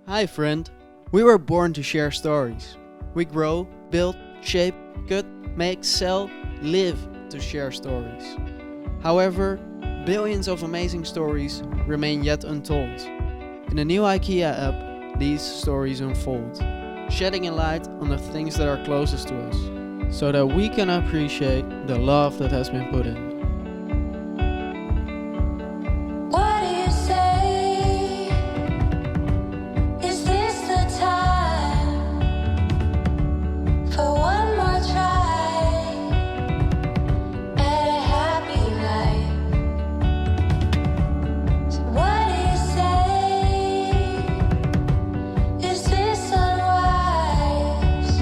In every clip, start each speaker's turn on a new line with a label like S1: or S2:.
S1: Hi friend, we were born to share stories. We grow, build, shape, cut, make, sell, live to share stories. However, billions of amazing stories remain yet untold. In the new IKEA app, these stories unfold, shedding a light on the things that are closest to us, so that we can appreciate the love that has been put in.
S2: What do you say? Is this the time for one more try at a happy life? So what do you say? Is this unwise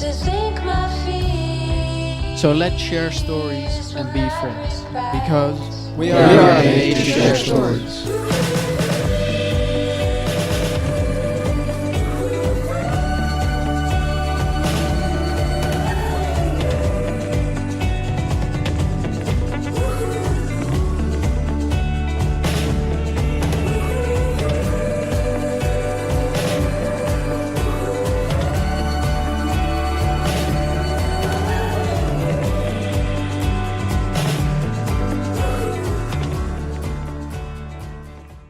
S2: to think my feet?
S1: So let's share stories and be friends, because we
S2: We
S1: are
S2: are
S1: made
S2: made
S1: to
S2: to
S1: share
S2: share
S1: stories.